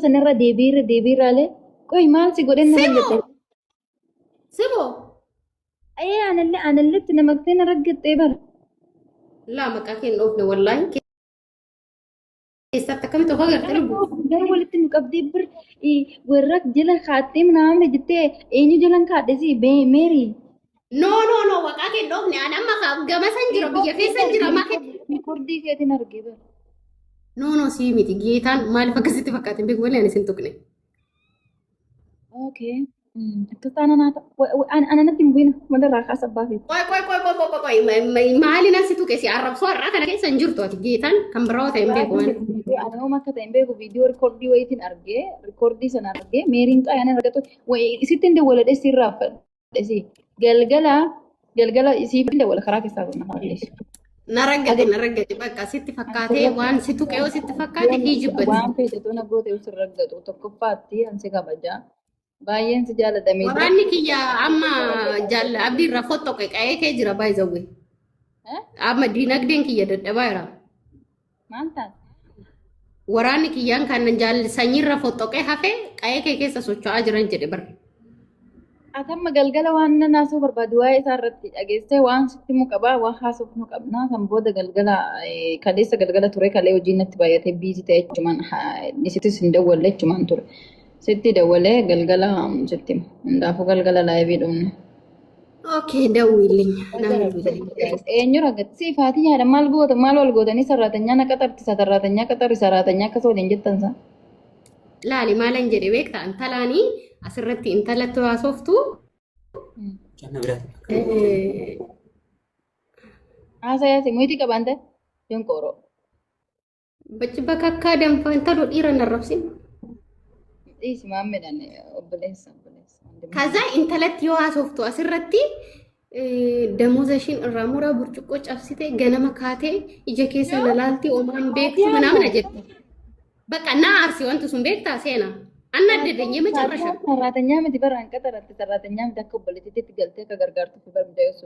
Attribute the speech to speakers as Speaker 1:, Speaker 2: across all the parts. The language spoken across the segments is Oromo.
Speaker 1: سنرة ديبير عليه كوي ما سي قولين
Speaker 2: سيبو سيبو
Speaker 1: أيه أنا اللي تنمكتين رقت إبر
Speaker 2: لا مكاكين نوفنا والله كيسا تكمل تغير تلبو
Speaker 1: قالوا إنه قبضي بر ورك جلن خاتي من عامل جتة إني جلن خاتي سي بي ميري
Speaker 2: no وكاكين نوفنا أنا ما خاب جما سنجرا بيا في سنجرا ما كت
Speaker 1: كردي كده نرجع بر
Speaker 2: no سي ميتي جيتان ما لفكسيتي فكاتين بيك ولا أنا سنتوكني
Speaker 1: أوكي كنت أنا ندي مبينة ما درى خاصة بافي
Speaker 2: كوي ما علي ناس توكسي عرب صور أنا كيس سنجرتو أتجيتان كم براو تيمبيك وان
Speaker 1: أنا ما كنت أمبيكو فيديو ريكوردي ويتين أرجع ريكوردي سنة أرجع ميرين كا أنا رجعتو ويسيتين ده ولا ده سير رافل ده جلجلا يسيفين ده ولا خراك يسافر ما ليش
Speaker 2: نرجع بقى ستي فكاتي وان ستو كيو ستي فكاتي هي جبت
Speaker 1: وان في تتونا قوتي وسرقة وتكفاتي أنسى كبجا باين سجالة دمي
Speaker 2: وراني كيا أما جال أبدي رفضتو كأي كي جرا باي زوجي أما دينك دين كيا دبايرا
Speaker 1: ما أنت
Speaker 2: وراني كيا كان جال سنير رفضتو كي هفه كأي كي سوتشو أجران جدي بر
Speaker 1: أتم جلجلا وان ناسو بربادواي سارت أجهزة وان ستي مكبا وخاصة مكبنا سنبود جلجلا كليسة جلجلا توري كليه وجينا تبايته بيزي تاج جمان نسيت سندول لك جمان توري ستي دولة جلجلا ستي ندافو جلجلا لايفي دون
Speaker 2: أوكي دويلي
Speaker 1: eenyu ragatti faati yaada maal walgootanii sarratanya na qaxarti sarratanya qaxarri sarratanya akka soodin jettansa
Speaker 2: laali maalan jedhe beekta intalaanii asirratti intalatti haasoftu
Speaker 1: haasayasi muyti qabante jonqoro
Speaker 2: bachi bakka akka danfa intalo dhiira narrabsin
Speaker 1: dhiisi maammedhan obboleessa
Speaker 2: ከዛ intalatti yoo haasoftu asirratti ደሞዘሽን እራሙራ ብርጭቆ ጨብሲቴ ገነመ ካቴ እጀ ኬሰ ለላልቲ ኦማን ቤክቱ ምናምን አጀት በቃ ና አርሲ ወንቱ ሱን ቤክታ ሴና አናደደኝ የመጨረሻ
Speaker 1: ሰራተኛ ምት በራን ቀጠረት ሰራተኛ ምታከበለች ትትገልተ ከገርጋርቱ በርምዳዩሱ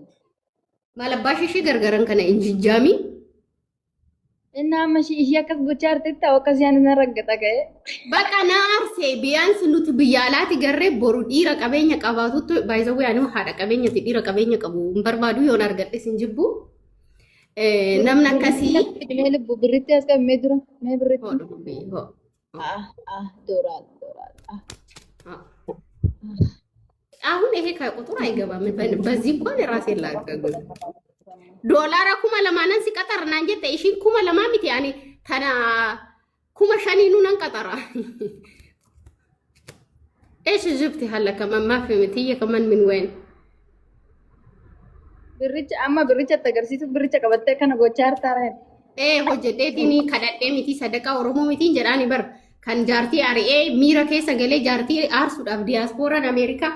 Speaker 2: ማለባሽሽ ገርገረን ከነ እንጂጃሚ
Speaker 1: እና መሽ ይያከስ ጎቻርት ታወቀስ ያንን ረገጠ ከ
Speaker 2: በቃ ና አርሲ ቢያንስ ኑት ብያላት ገረ ቦሩ ዲራ ቀበኛ ቀባቱት ባይዘው ያኑ ሀዳ ቀበኛ ዲራ ቀበኛ ቀቡ በርባዱ ይሆን አርገጥስ እንጅቡ ነምና ከሲ
Speaker 1: ልቡ ብርት ያስቀም ሜድሮ ሜብርት ዶራል
Speaker 2: አሁን ይሄ ከቁጥር አይገባም በዚህ እንኳን ራሴ ላቀገ ዶላር ኩማ ለማነን ሲቀጠርና እንጂ ተይሽ ኩማ ለማሚት ያኔ ተና ኩማ ሸኒኑ ነን ቀጠራ ايش جبتي هلا كمان ما فهمت هي كمان من وين
Speaker 1: بريچ اما بريچ تغرسيت بريچ قبته كن gochar tare
Speaker 2: hojjedheetini kadhadhee miti sadaqa oromoo mitiin jedhaani bar kan jaartii ari'ee miira keessa galee jaartii aarsuudhaaf diyaaspooraan ameerikaa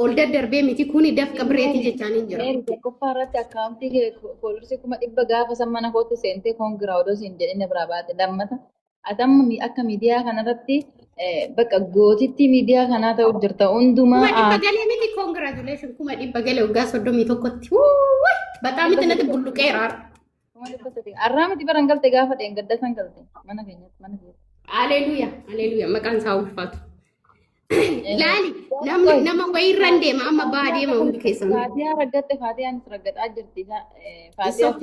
Speaker 2: ol daddarbee miti kuni dafqa bireeti jechaanii jira.
Speaker 1: Koppaarratti akkaawuntii poolisii kuma dhibba gaafa sammana kootti seentee koongiraawudoo siin jedhine biraa baate lammata atamma akka miidiyaa kanarratti bakka gootitti miidiyaa kanaa ta'u jirta hundumaa.
Speaker 2: Kuma dhibba galee miti koongiraajuleeshin kuma dhibba galee waggaa 31tti bataam itti natti bulluqeera.
Speaker 1: Arraamati baran galte gaafa dheengadda san galte mana keenyatti mana keenyatti.
Speaker 2: Aleluuyaa maqaan isaa ulfaatu. Laali nama wayirran deema amma baa deema hundi keessan.
Speaker 1: Faatiyaa raggatte faatiyaanis raggataa jirti. Faatiyaa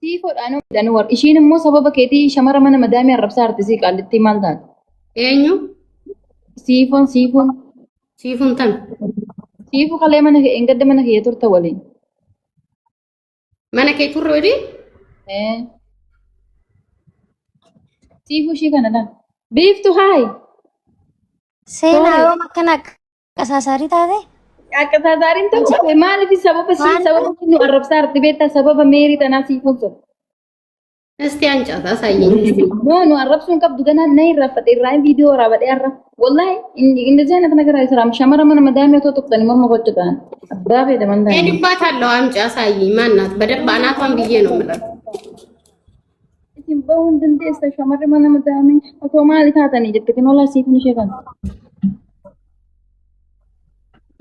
Speaker 1: siifoodhaan midhaan warra ishiin immoo sababa keetii shamara mana madaamii arrabsaa artisii qaallitti maal taate?
Speaker 2: Eenyu?
Speaker 1: Siifoon.
Speaker 2: Siifoon tan.
Speaker 1: Siifoo kalee mana engadda mana kee turte waliin.
Speaker 2: Mana kee turre waliin?
Speaker 1: Siifoo ishii kanadha. Biiftu haayi.
Speaker 3: Seenaa yoo akkana qasaasarii taate?
Speaker 1: Qasaasaariin ta'u maaliif sababa nu arrabsaa arti beektaa sababa meerii tanaa siifoon sun.
Speaker 2: Esti ancaata asaayeen.
Speaker 1: Nu arrabsuun qabdu ganaa na irraafate irraa viidiyoo waraabadhee arra. Wallahi እንደዚህ አይነት ነገር አይሰራም። ሸመረ ምን መዳም ያቶ ተቆጠን ምን መቆጭታን አባቤ ደመንዳ
Speaker 2: እኔባታለሁ አምጪ አሳይኝ ማናት በደብ አናቷን ብዬ ነው የምለው
Speaker 1: በወንድ እንዴት ሸመረ ምን መዳም አቶ ማለት ታተኒ ጀትከን ወላ ሲፍን ሸካን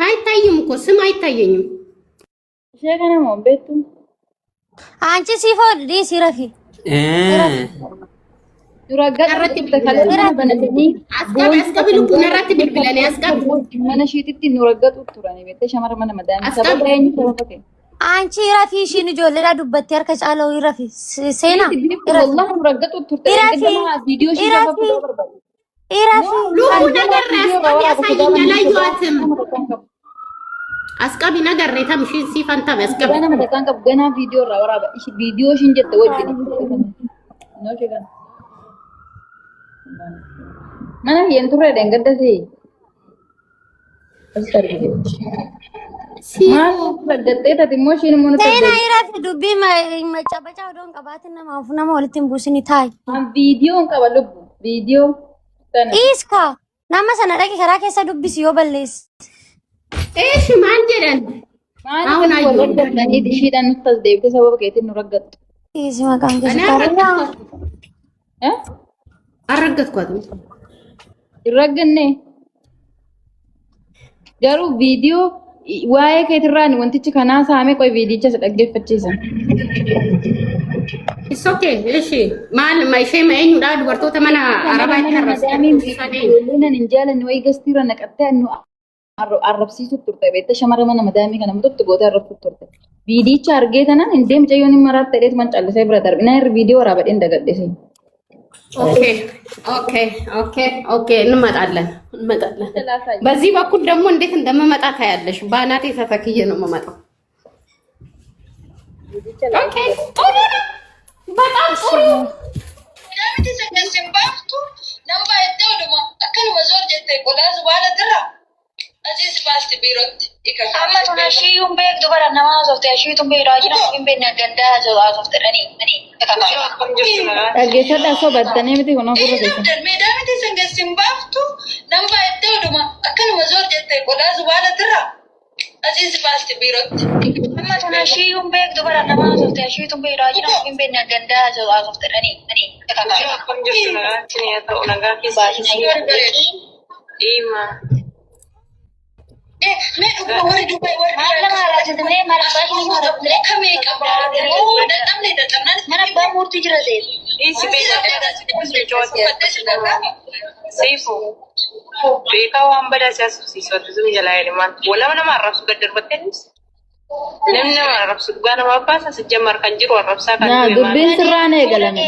Speaker 2: አይታይም እኮ ስም አይታየኝም
Speaker 1: ሸካን ነው ቤቱ
Speaker 3: አንቺ ሲፎ ዲ ሲረፊ
Speaker 1: Nuraggat
Speaker 2: narratti
Speaker 1: turte kaleessa
Speaker 2: bilbilanii.
Speaker 1: mana banatanii
Speaker 2: Askabi lubbuun narratti bilbilanii askabi.
Speaker 1: mana isheetitti nuraggatu turani beektee shamara mana madaanii
Speaker 2: Askab.
Speaker 1: sababa eenyu sababa ta'e.
Speaker 3: Anchi rafi ishiin ijoolleedha dubbattee harka caalaa wayii rafi. Seenaa.
Speaker 1: Wallahi nuraggatu turte.
Speaker 3: Irafi.
Speaker 1: Viidiyoo ishee
Speaker 3: Irafi.
Speaker 1: gaafa fudhaa barbaadu.
Speaker 3: Irafi.
Speaker 2: Lubbuun nagarre askabi asaayinyaa layyootim. Askabi nagarre tam ishiin siifan tame askabi.
Speaker 1: Gana madakaan qabu ganaa viidiyoo irraa waraaba. Viidiyoo ishiin jette wajjin. Noo sheekan. Mana hiyyeen turre deengaddasii. Maal faggattee tati immoo ishiin immoo nuti
Speaker 3: Seenaa irafi dubbii macabacaa odoon qabaatin nama walitti hin buusini taayi.
Speaker 1: viidiyoon qaba lubbu viidiyoo sana.
Speaker 3: Iska nama sana dhaqi karaa keessa dubbisi yoo balleessi.
Speaker 2: Eeshi maal jedhan?
Speaker 1: Maal wal raggattanii ishiidhaan nutti as deebite sababa keetiin nu raggattu.
Speaker 3: Isi maqaan keessa
Speaker 2: Ani
Speaker 3: taa'ee.
Speaker 2: arraggatku ati.
Speaker 1: Hin ragganne garuu viidiyoo waa'ee keetirraan wantichi kanaa saamee qoy viidicha isa dhaggeeffachiisan.
Speaker 2: It's okay. Eeshi maal ma ishee ma eenyudha dubartoota mana arabaa itti arrabsiisan.
Speaker 1: Ijoolleen hin jaalanne wayii gastiirra naqattee nu arrabsiisu turte beekte shamara mana madaamii kana mututti gootee arrabsiisu turte. Viidicha argee tanaan hin deemte yoon hin maraatti ta'eetu man callisee bira darbe. Naa irra viidiyoo waraabadheen dagadhise.
Speaker 2: ኦኬ እንመጣለን። በዚህ በኩል ደግሞ እንዴት እንደምመጣ ታያለሽ። ባናቴ ተተክዬ ነው የምመጣው። ኦኬ ጥሩ ነው፣ በጣም ጥሩ።
Speaker 4: Amma tuna shi yung beek dubara nama haasofte shi tun beekdhaa jira hin beekne gandaa haasofte dhanii
Speaker 1: Dhaggeeffadhaa sobattanii miti kun ofirra keessa.
Speaker 4: Meedaa miti sangeessin baaftu nama iddoo dhuma akkanuma zoor jettee qodaas waan irra asiis baasti biirootti. Amma tuna shi yung beek dubara nama haasofte shi tun beekdhaa jira hin beekne gandaa haasofte dhanii
Speaker 5: Beekaa waan badaa siyaasuusiisatu sun jalaa elemaan walama nama arrabsu gad darbattenis namni nama arrabsu dhugaa nama abbaasa sijjamar kan jiru arrabsaa kan
Speaker 1: Naa dubbiin sirraan eegalame.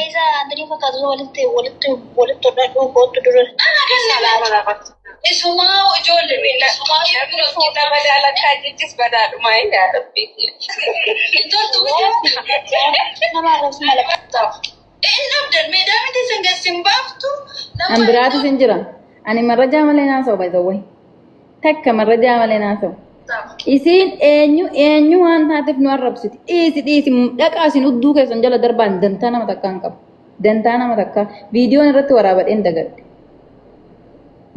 Speaker 4: Isumaa ijoollee miila kita badala kaajittis badhaadhuma hin yaadabbiiti. Nama arrabsu mala qabxaaf. Inni abdan meedaa miti sangeessin baaftu.
Speaker 1: An biraatis hin jira. Ani marrajaa malee naasa'u baay'ee. Takka marrajaa malee naasa'u. Isiin eenyu waan taateef nu arrabsiti. Dhiisi dhaqaa isin udduu keessan jala darbaan dantaa nama takkaa hin qabu. Dantaa nama takkaa viidiyoon irratti waraabadheen dagadde.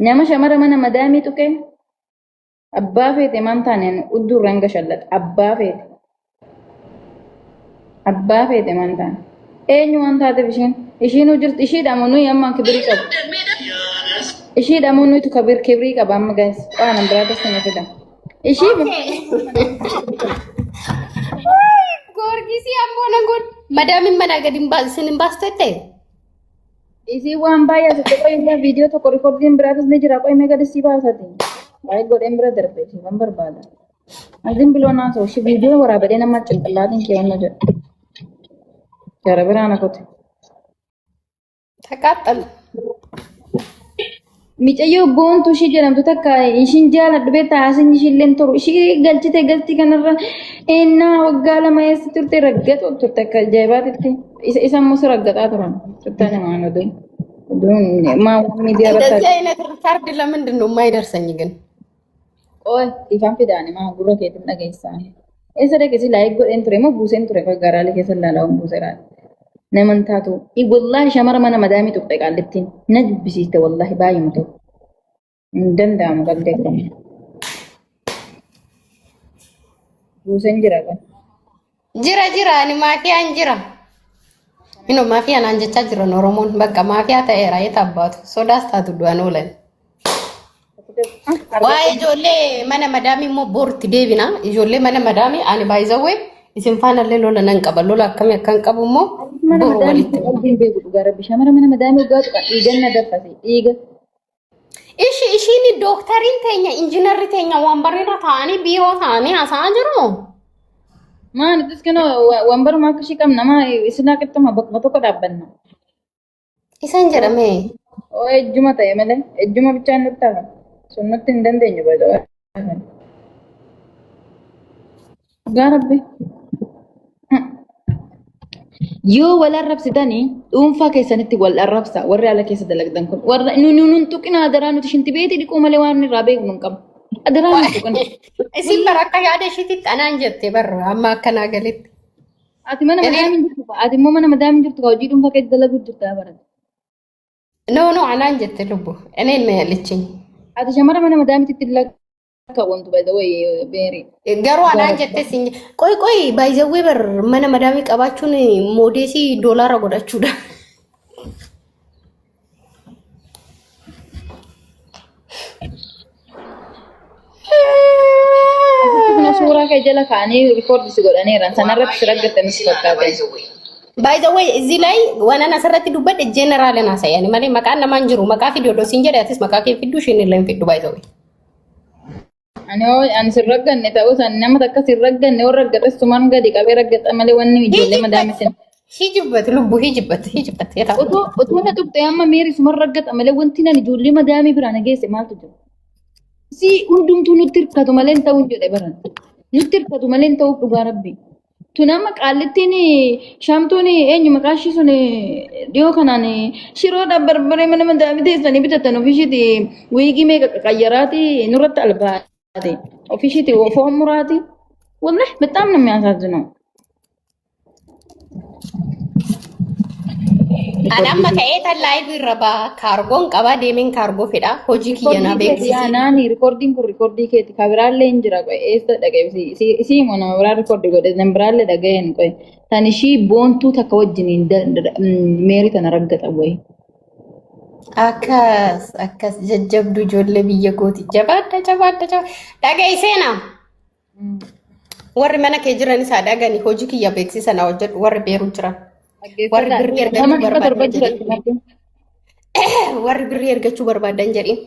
Speaker 1: Nama shamara mana madaamii tuqee abbaa feete maan taaneen udduu irraan gashallata. Abbaa feete. Abbaa feete maan taane. Eenyu waan taateef ishiin jirti ishiidhamoo nuyi amma kibirii qabu. Ishiidhamoo nuyitu kibirii qaba amma gaas waan an biraa tasuma fida. Ishii
Speaker 2: Gorgisi amboona kun madaamin mana gadi hin baastette.
Speaker 1: isii waan baay'ee asitti qoyillee viidiyoo tokko riikoordiin biraatis ni jira qoy meeqa disii baasati. Baay'ee godheen bira darbe ishii waan barbaada. Azin biloo naasoo ishii viidiyoo waraabadhee nama cinqillaatiin keewwanna jedhu. Jara biraan akote.
Speaker 2: Taqaaxxala.
Speaker 1: Micayyoo boontu ishii jedhamtu takka ishiin jaaladhu beektaa haasin ishiilleen turu ishii galchite galtii kanarra ennaa waggaa lama eessa turte raggaxu turte akka ajaa'ibaatitti isa immoo si raggaxaa turan turtaa namaan oduun maa miidiyaa
Speaker 2: እንደዚህ
Speaker 1: irratti
Speaker 2: አይነት ሪካርድ ለምንድን ነው የማይደርሰኝ ግን?
Speaker 1: qoy ifaan fidaane maa gurra keetiin dhageessaa eessa dhaqesi laayik godheen ture moo buuseen ture garaalee keessa laalaa'uun buuseraa naman taatu wallaahi shamara mana madaamii tuqxe qaallittiin na jibbisiiste wallaahi baay'ee ta'u hin danda'amu qaltee qabu buuseen jira qaba.
Speaker 2: Jira ani maafiyaan jira. Ino maafiyaan aan jechaa jiran Oromoon bakka maafiyaa ta'eera yeeta abbaatu sodaas taatu du'an oolan. Waa'ee ijoollee mana madaamii immoo boorti deebina. Ijoollee mana madaamii ani baay'izawwee isin faanallee lola nan qaba. Lola akkamii akkan qabu immoo
Speaker 1: mana
Speaker 2: Boru
Speaker 1: madaami
Speaker 2: walitti.
Speaker 1: qalbiin beeku dhugaa rabbi shamara mana madaami dhugaa tuqa dhiiganna daffate dhiiga.
Speaker 2: Ishiin doktariin teenya injiinarri teenya wambarina ta'anii biiroo ta'anii haasa'aa jiru.
Speaker 1: Maan itti kana wambaruma akka ishii qabna maa isinaa qixxuma bakkuma tokko dhaabbanna.
Speaker 2: Isaan jedhame.
Speaker 1: Oo ejjuma ta'e malee ejjuma bichaan nutti hafa. Sun nutti hin dandeenyu bada. Dhugaa rabbi. Yoo wal arrabsitanii dhuunfaa keessanitti wal arrabsa warri ala keessa dalagdan kun warra nun tuqina adaraa nuti shinti beeti dhiquu malee waan irraa beeknu hin qabu. Adaraa nuti tuqina.
Speaker 2: Isin bara akka yaada ishiititti anaan jette barra amma akkanaa galitti.
Speaker 1: Ati mana madaamiin jirtu ati immoo mana madaamiin jirtu hojii dhuunfaa keessa dalaguu jirtu barata.
Speaker 2: No anaan jette lubbu. Eneen na yaalichiin.
Speaker 1: Ati shamara mana madaamiitti lakka wantu by the way beeri.
Speaker 2: Garuu anaan jette sin qoy baay'ee bar mana madaamii qabaachuun moodeesii doolaara godhachuudha.
Speaker 1: Kuna suuraa kee jala kaanii rikoordi si godhaniiran sanarratti si raggattanis fakkaatan.
Speaker 2: By the way, እዚህ ላይ ዋናን አሰራቲ ዱበት ጀነራል ናሳያኒ ማለ መቃን ነማን ጅሩ መቃ ፊዲዮ ዶ ሲንጀር ያትስ መቃ ከ ፊዱ ሽን ለም ፊዱ by the way.
Speaker 1: Ani sirragganne ta'uu san nama takka sirragganne warra raggates tuman gadi qabee raggaxa malee wanni ijoollee madaami sin.
Speaker 2: Hijibat lubbu hijibat yata.
Speaker 1: Otoo na tuqxee amma meeri suman raggaxa malee wanti nan ijoollee madaami biraan geesse maaltu jira. Si hundumtuu nutti hirkatu malee hin ta'uu jedhe baran. Nutti hirkatu malee hin ta'uuf dhugaa rabbi. Tunama qaalittiin shamtuun eenyu maqaa ishii sun dhiyoo kanaan shiroodha barbaree mana madaami teessanii bitatan ofiishiiti wiigii meeqa qayyaraati nurratti albaate. Ofiishiiti foon muraati. Wallahi በጣም ነው የሚያሳዝነው.
Speaker 2: Anamma ka'eeta live irra ba kaargoon qaba deemeen kaargoo fedha hojii kiyyanaa beeksisa.
Speaker 1: Naani rikoordiin kun rikoordii keeti kabiraallee hin jira qoy eessa dhagaye isii moo nama biraa rikoordii godhe nan biraallee dhaga'een qoy tan ishii boontuu takka wajjiniin meerii tana raggaxa boy.
Speaker 2: Akkas jajjabdu ijoollee biyya kooti jabaadha dhaga'i seenaa. Warri mana kee jiran isaa dhagani hojii kiyya beeksisa na hojjedhu warri beeru jiran. Warri birrii ergachuu barbaadan jedhin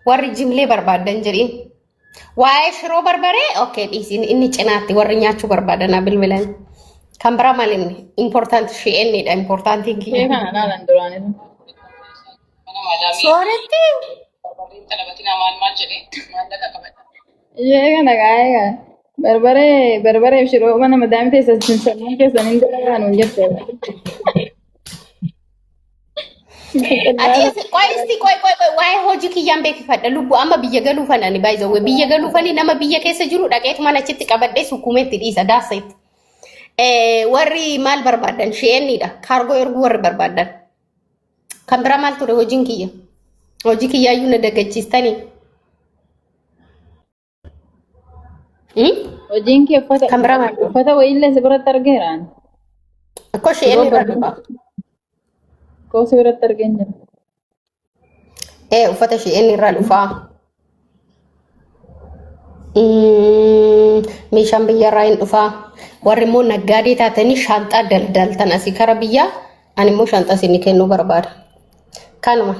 Speaker 2: warri jimlee barbaadan jedhin waa'ee shiroo barbaree okay dhiisin inni cinaatti warri nyaachuu barbaadan bilbilan kan biraa malinni important shi'ennidha importantiin kiyya.
Speaker 1: Kana laalan duraanii.
Speaker 2: Sooretti.
Speaker 1: Ishee kana gaa'ee barbaree shiroo mana madaami teessa sammuu keessan hin dalagaan hin jirtu.
Speaker 2: Ati qoy waa'ee hojii kiyyaan beekifadha lubbu amma biyya galuu fanani baay'ee biyya galuu fani nama biyya keessa jiru dhaqeetu mana achitti qabadhee sukkumeetti dhiisa daasetti. Warri maal barbaadan shi'ennidha kaargoo erguu warri barbaadan. Kan biraa maal ture hojiin kiyya? Hojii kiyyaayyuu na daggachiistanii.
Speaker 1: Hojiin kee
Speaker 2: Kan biraa maal?
Speaker 1: uffata wayiillee si biratti argeeraan.
Speaker 2: Akkoo shi'enni irra dhufa.
Speaker 1: Koo si biratti argeen jira.
Speaker 2: Uffata shi'enni irra dhufaa. Meeshaan biyyarraa hin dhufaa. Warri immoo naggaadee taatanii shaanxaa daldaltan asii kara biyyaa ani immoo shaanxaa isinii kennuu barbaada. Kanuma.